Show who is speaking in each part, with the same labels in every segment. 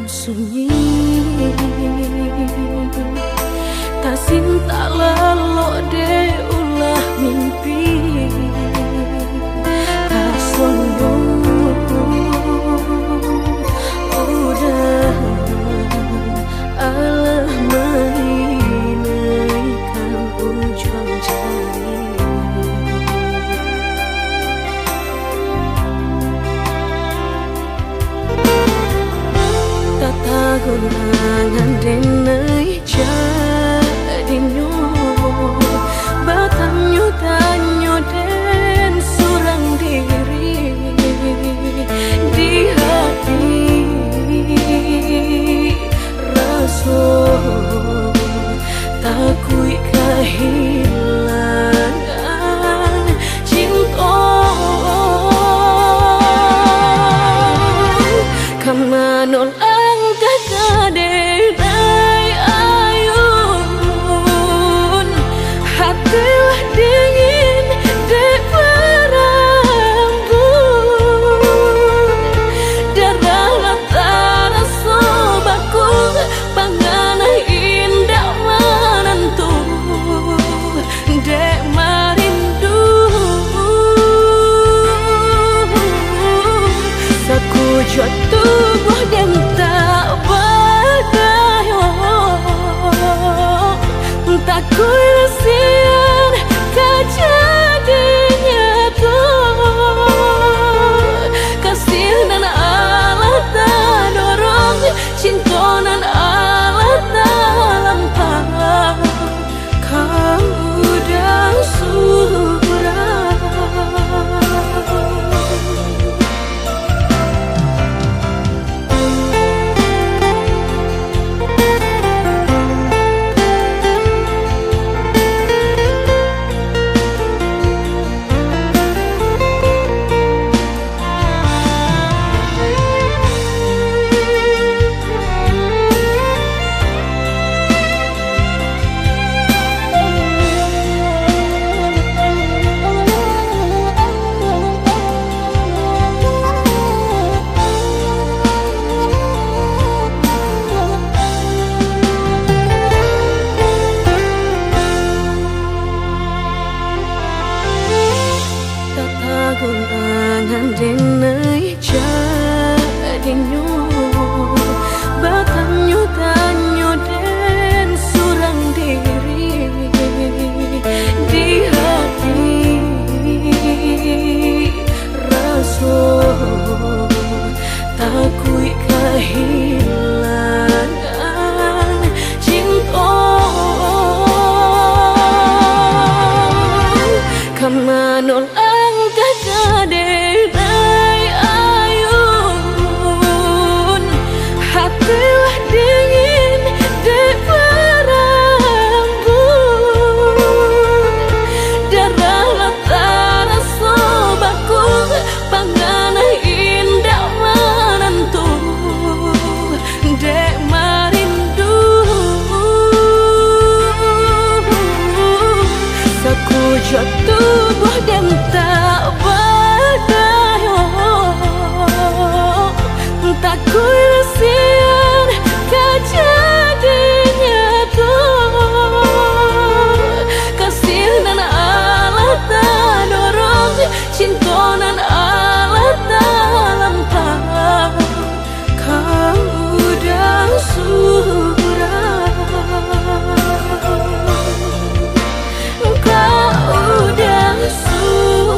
Speaker 1: sunyi, tak cinta lelok de ulah mimpi, tak sombong udah alah mainkan ujung jari. Tata gulangan denai jadinya batanyo tanyo den surang diri di hati rasa takui kehilangan cinta kamanol ang kakadenay ayun hatilah dingin dek berambut darah lantara sobaku panganai indah menentu dek marindu sakujud tubuh dan tak berdaya tak kuilasian kejadinya tuh kasih dan Allah tak dorong cinta dan Allah tak lampau kamu dah surah. Gulangan denai jadinya batanyo tanyo den surang diri di hati rasa takui kehilangan cinta kamanol denai ayun hatilah dingin dek berambut darah lantara sobaku panganai indah menentu dek marindu sakujud tubuh dan tak berdaya tak kuilasian kejadinya tuh kasih dan Allah tak dorong cinta dan Allah tak lampau kamu dah surah kau dah surah.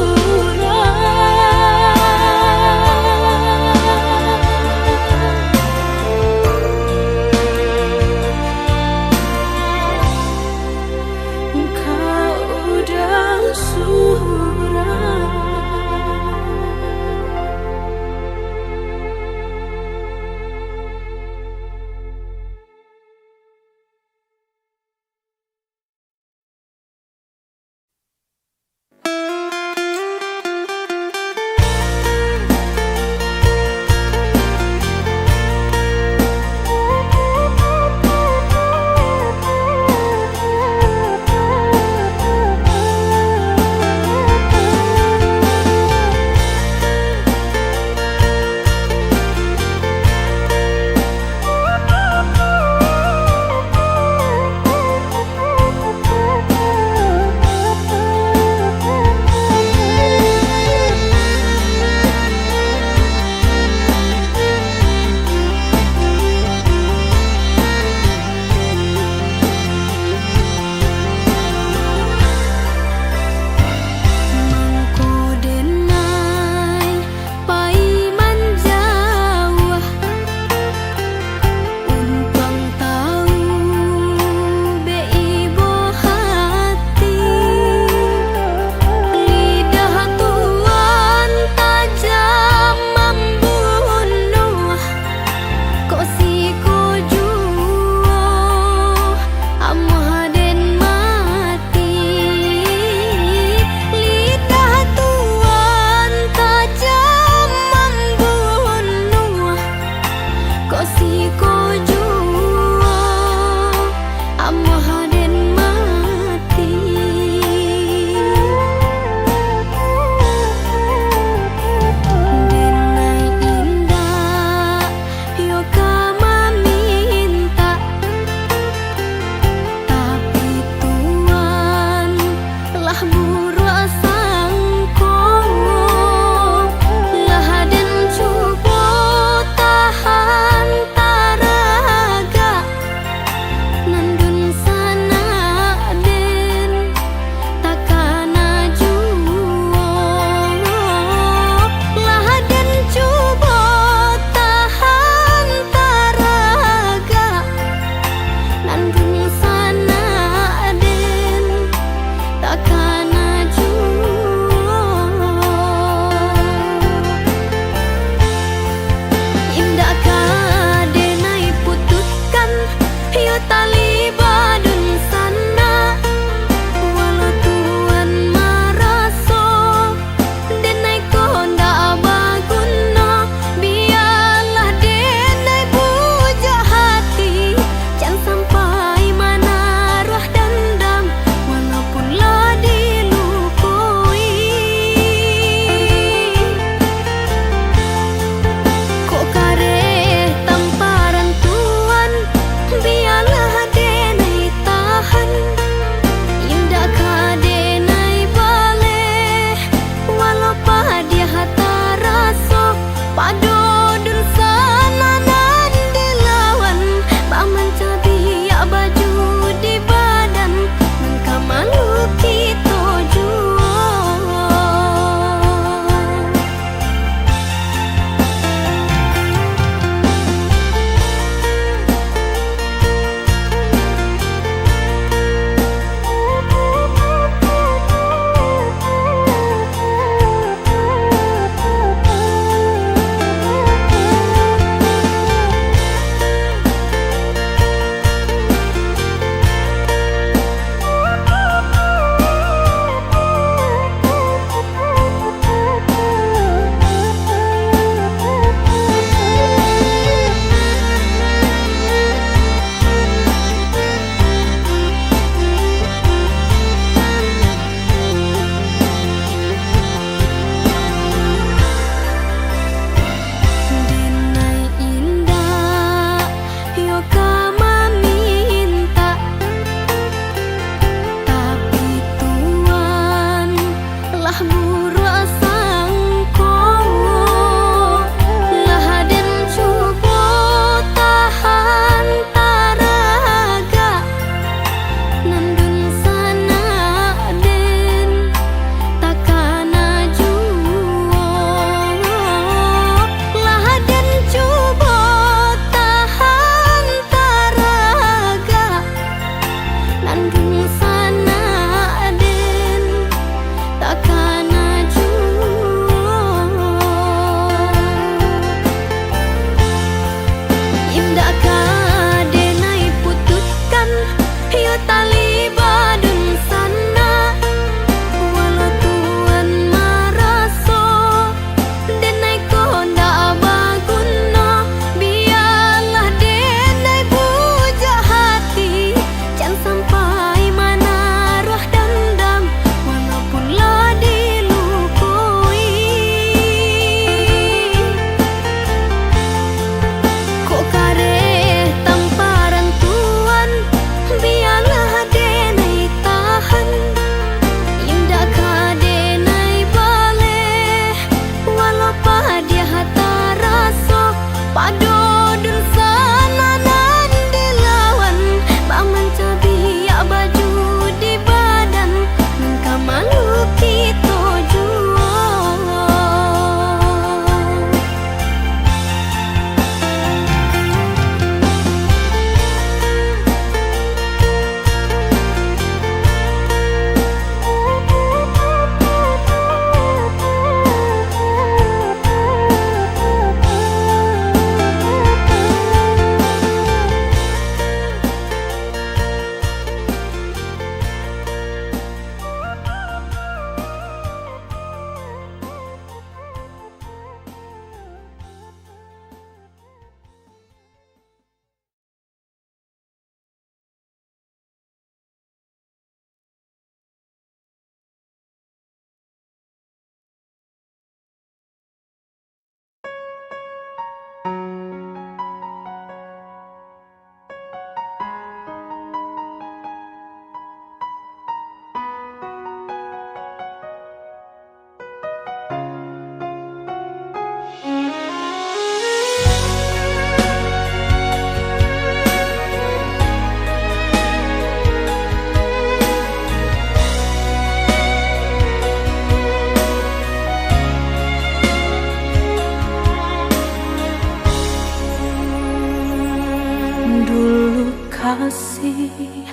Speaker 1: kasih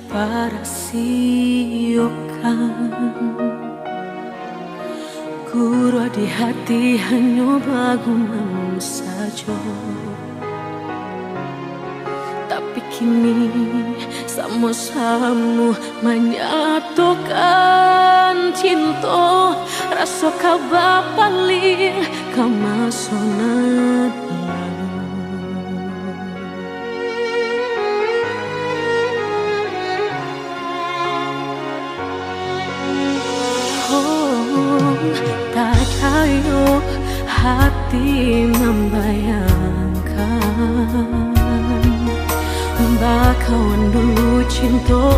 Speaker 1: para siokan Guru di hati hanya bagumam saja. Tapi kini sama-sama menyatukan cinta. Rasa kabar paling kemasonan tak tahu hati membayangkan bakawan dulu cinta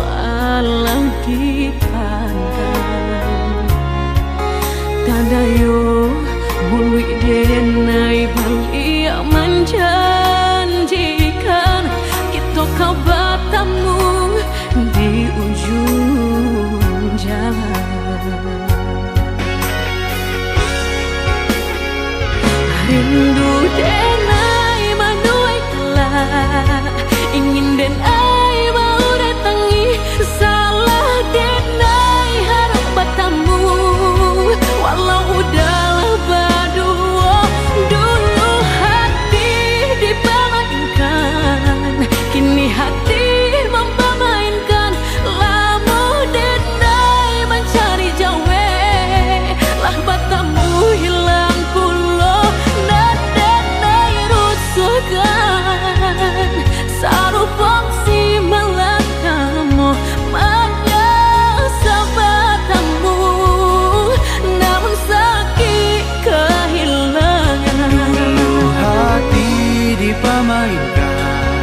Speaker 1: alam dipandang tadayo mului denai balik menjanjikan kita kau bertemu di ujung jalan. Rindu denai manuai telah ingin denai mau datangi salah denai harap bertemu walau udahlah berdua dulu hati dipermainkan kini hati mempermainkan lama denai mencari jawe lah bertemu hilang pulau sarupang si melakamu menyasa batamu namun sakit kehilangan.
Speaker 2: Dulu hati dipermainkan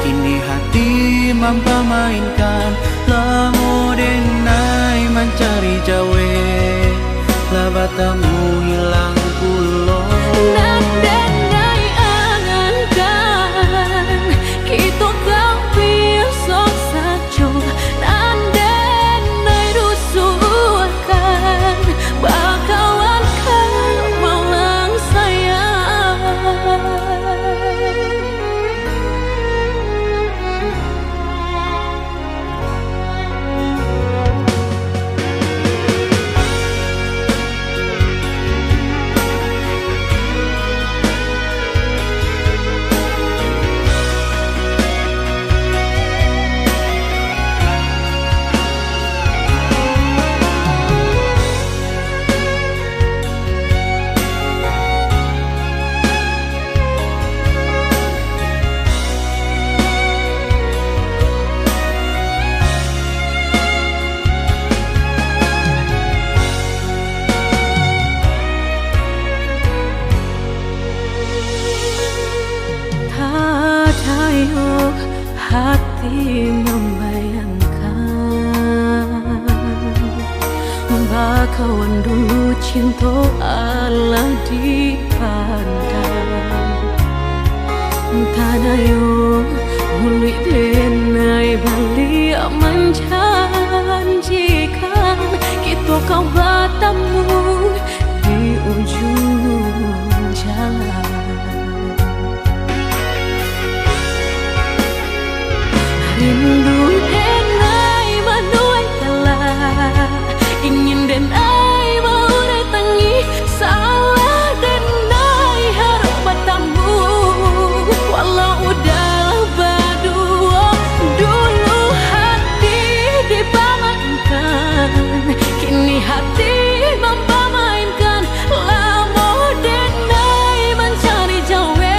Speaker 2: kini hati mempermainkan lamu denai mencari jawe lah batamu hilang pulau
Speaker 1: kita kau besok saja nandenai rusuhkan bakawan kan malang sayang. Hati membayangkan bakawan dulu cinta Allah dipandang tadayo mului denai balik menjanjikan kita kau bertemu di ujung jalan. Rindu denai manuai telah ingin denai mau datangi salah denai harap bertemu walau udahlah berdua dulu hati dipermainkan kini hati mempermainkan lama denai mencari jawe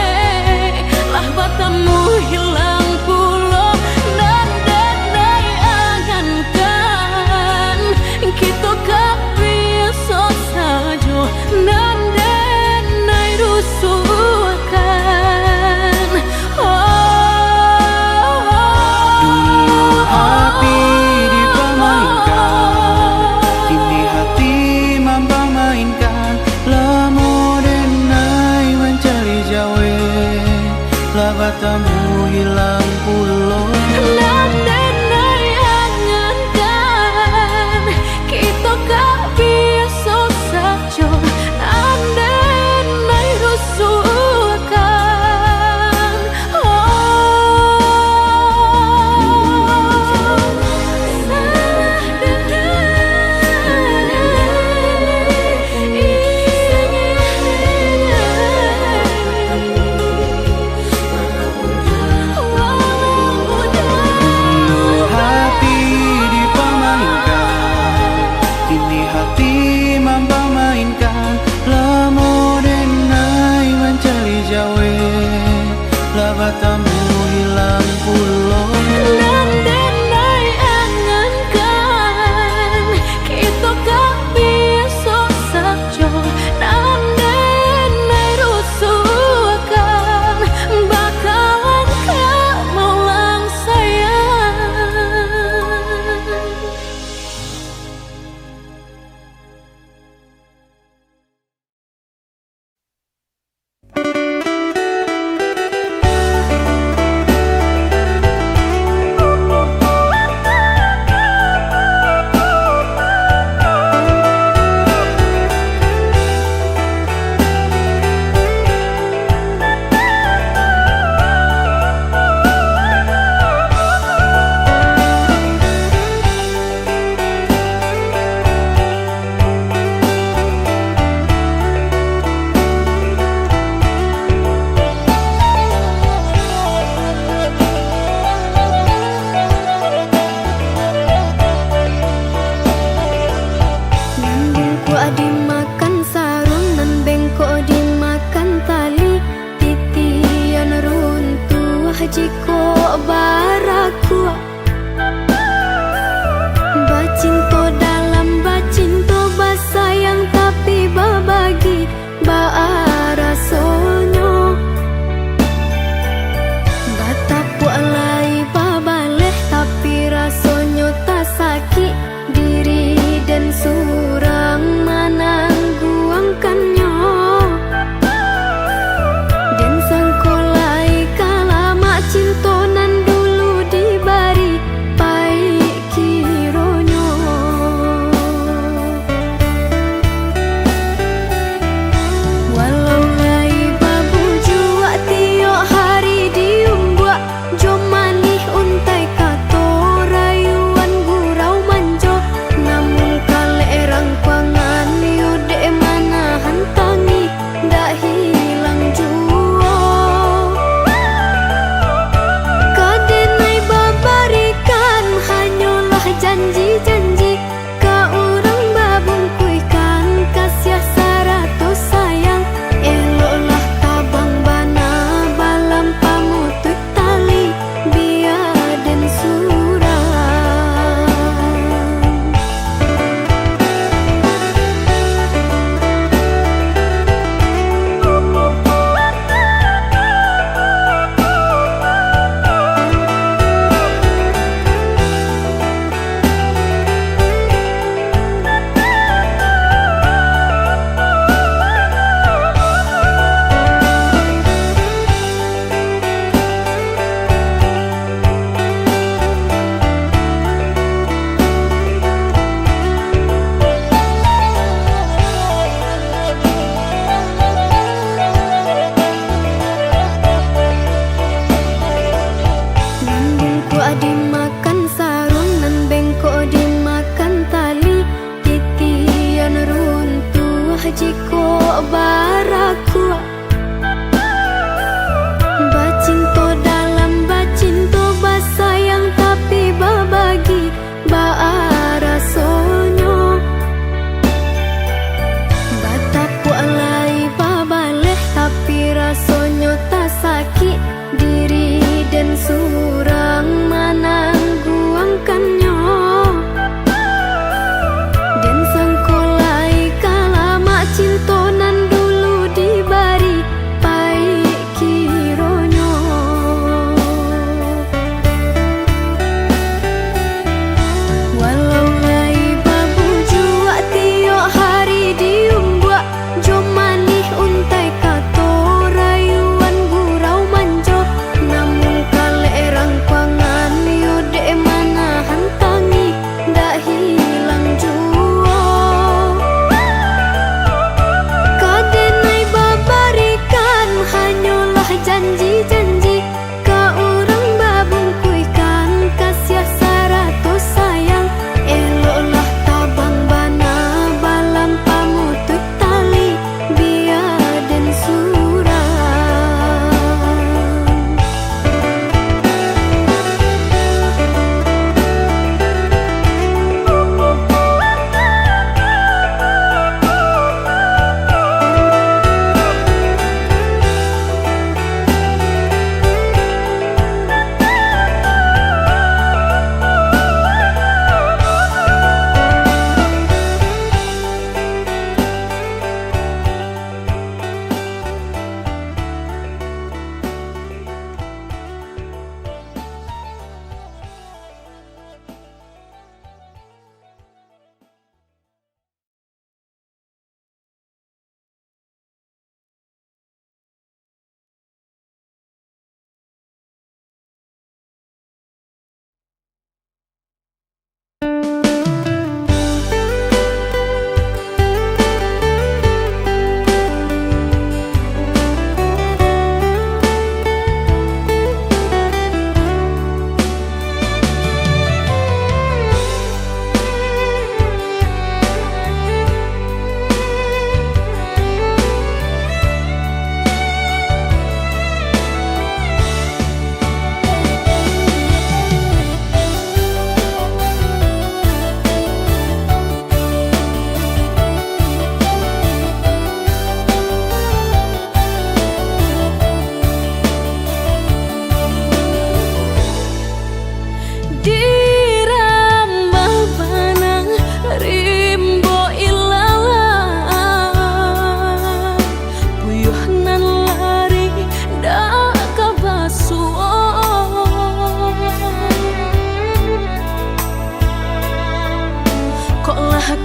Speaker 1: lah bertemu hilang pulau kita kau besok saja nandenai rusuhkan.
Speaker 2: Dulu hati dipermainkan kini hati mempermainkan lamu denai mencari jawe lah batamu hilang pulau batamu hilang pulau.
Speaker 1: Dan denai angankan kita kak biasa saja. Dan denai rusuhkan bakalan kak maulang sayang. Cintonan dulu dibari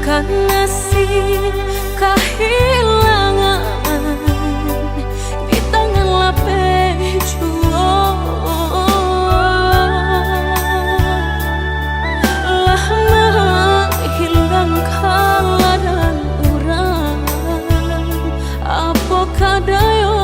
Speaker 1: nasib kehilangan di tangan lapeh juang. Lah menghilang kala dan urang apa kadayo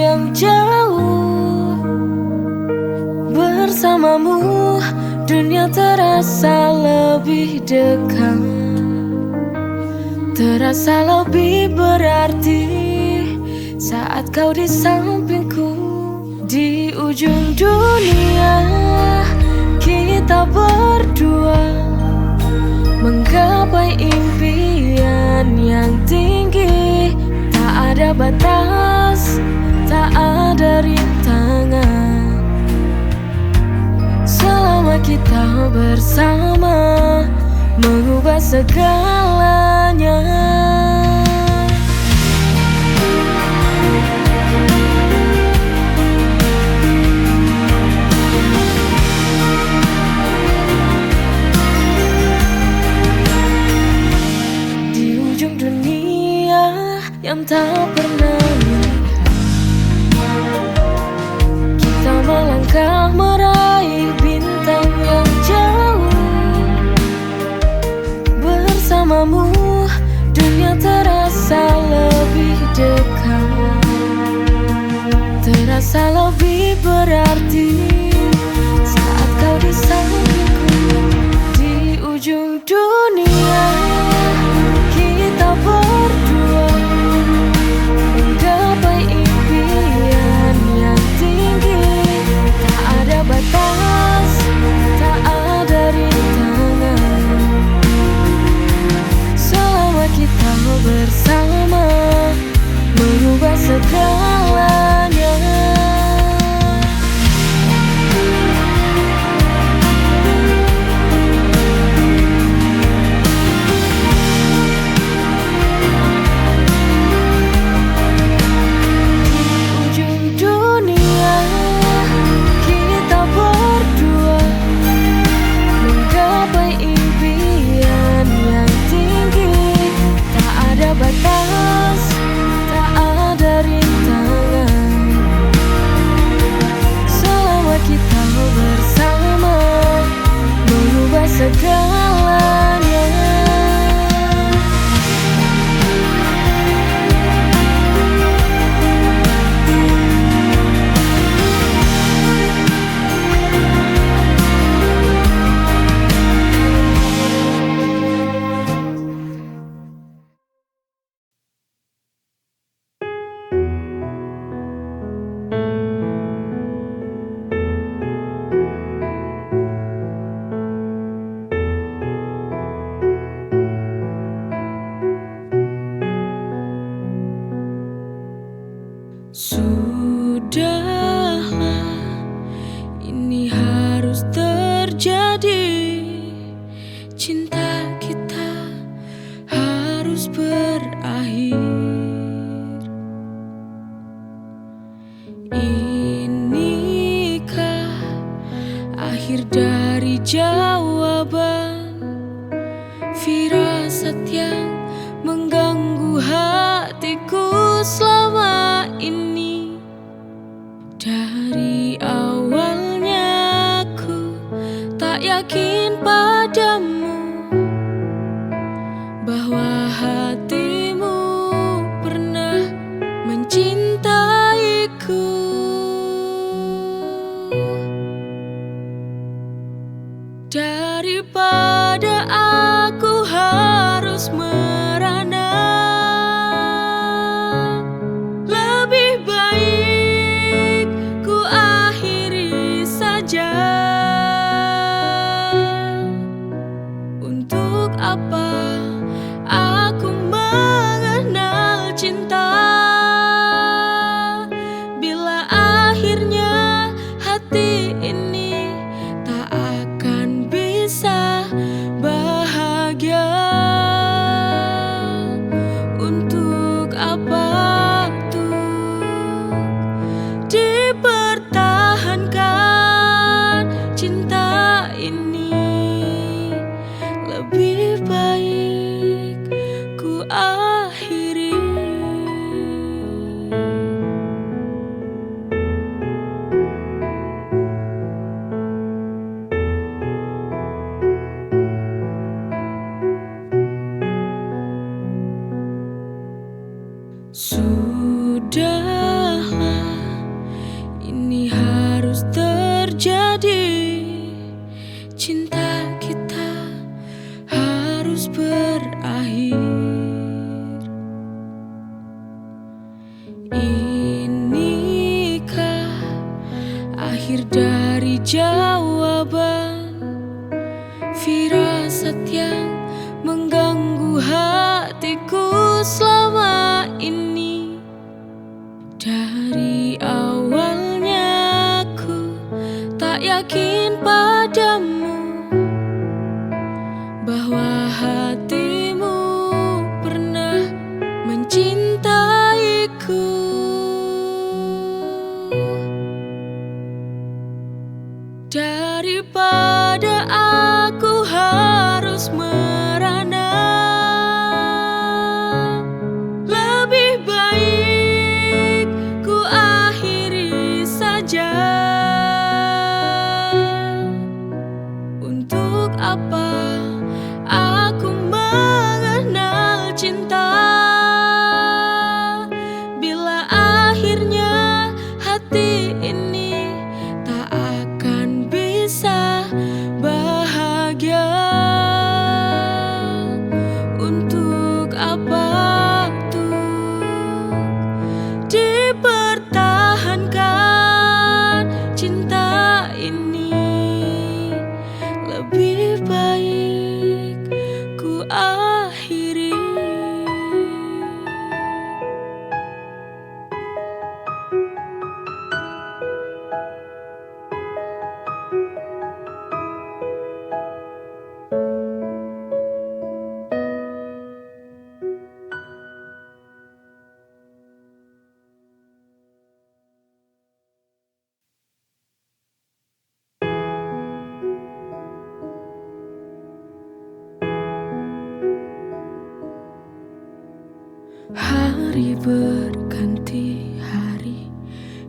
Speaker 1: yang jauh. Bersamamu dunia terasa lebih dekat, terasa lebih berarti saat kau di sampingku. Di ujung dunia kita berdua menggapai impian yang tinggi. Tak ada batas, tak ada rintangan, selama kita bersama mengubah segalanya. Di ujung dunia yang tak pernah melihat, kita melangkah meraih bintang yang jauh. Bersamamu dunia terasa lebih dekat, terasa lebih berarti saat kau di sampingku. Di ujung dunia kita berdua menggapai impian yang tinggi. Tak ada batas, tak ada rintangan, selama kita bersama mengubah segalanya. Segalanya. Sudahlah, ini harus terjadi. Cinta kita harus berakhir. Inikah akhir dari jawaban firasat yang mengganggu hatiku selama ini? Dari awalnya aku tak yakin padamu bahwa hatimu pernah mencintaiku. Daripada aku harus merana, lebih baik ku akhiri saja. Untuk apa aku mengenal cinta bila Dari awalnya aku tak yakin padamu bahwa hatimu pernah mencintaiku. Daripada aku harus merana, lebih baik ku akhiri saja. Untuk apa aku mengenal cinta bila akhirnya hati ini tak akan bisa bahagia? Untuk apa tuh dipertahankan cinta ini? Lebih baik ku akhiri. Hari berganti hari,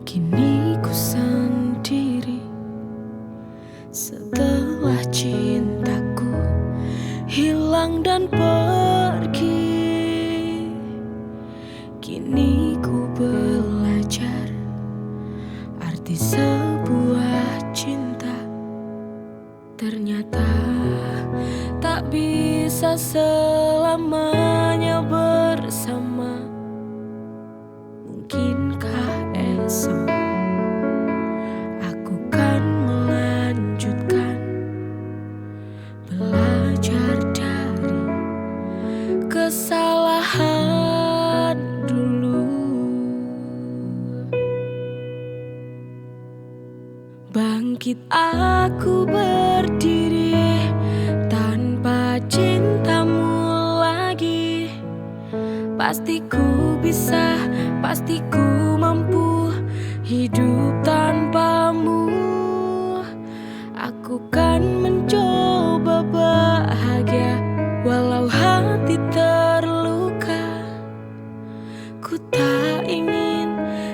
Speaker 1: kini ku sendiri. Setelah cintaku hilang dan pergi, kini ku belajar arti sebuah cinta. Ternyata tak bisa selamanya bersama. Mungkinkah esok aku kan melanjutkan belajar dari kesalahan dulu. Bangkit aku berdiri tanpa cintamu lagi. Pasti ku bisa, pasti ku mampu hidup tanpamu. Aku kan mencoba bahagia walau hati terluka. Ku tak ingin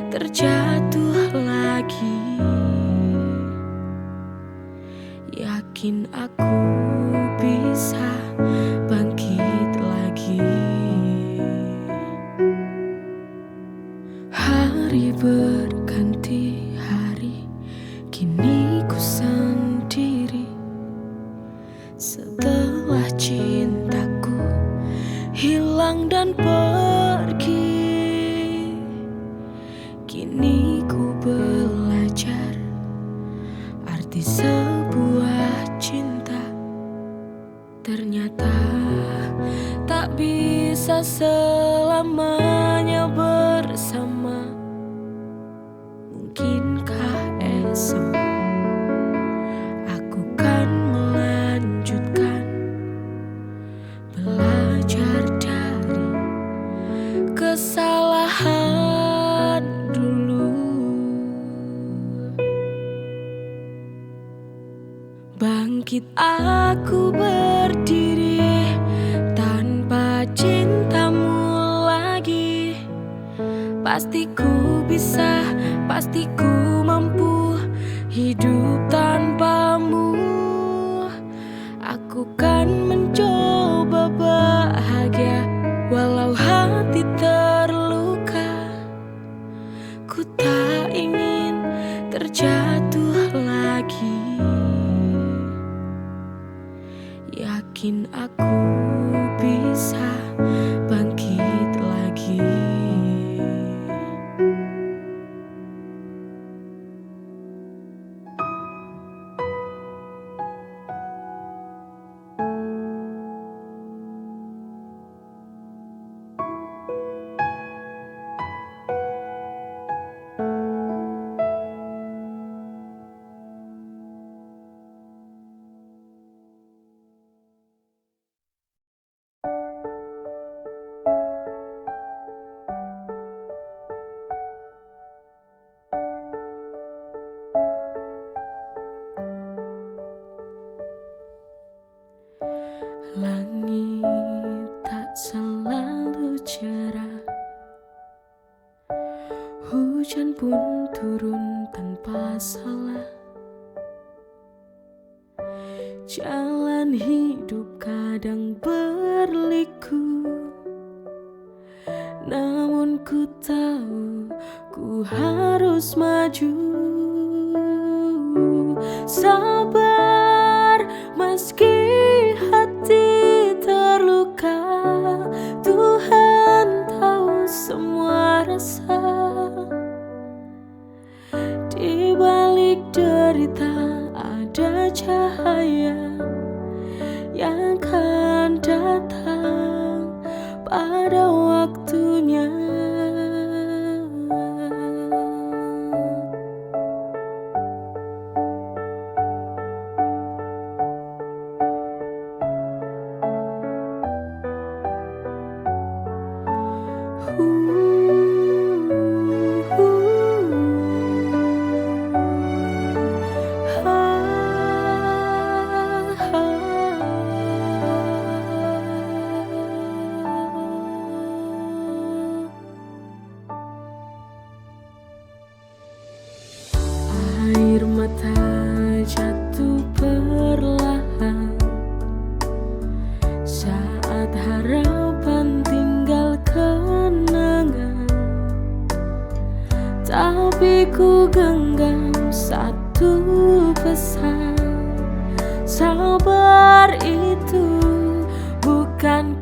Speaker 1: terjatuh lagi. Yakin aku bisa bangkit lagi. Hari berganti hari, kini ku sendiri. Setelah cintaku hilang dan pergi, kini ku belajar arti sebuah cinta. Ternyata tak bisa selamanya bersama. Mungkinkah esok aku kan melanjutkan belajar dari kesalahan dulu. Bangkit aku berdiri tanpa cintamu lagi. Pasti ku bisa, pasti ku mampu hidup tanpamu. Aku kan mencoba bahagia walau hati terluka. Ku tak ingin terjatuh lagi. Yakin aku bisa bangkit lagi. Langit tak selalu cerah, hujan pun turun tanpa salah. Jalan hidup kadang berliku, namun ku tahu ku harus maju. Sabar meski hati terluka, Tuhan tahu semua rasa. Di balik derita ada cahaya yang akan datang pada waktunya. Air mata jatuh perlahan saat harapan tinggal kenangan. Tapi ku genggam satu pesan, sabar itu bukan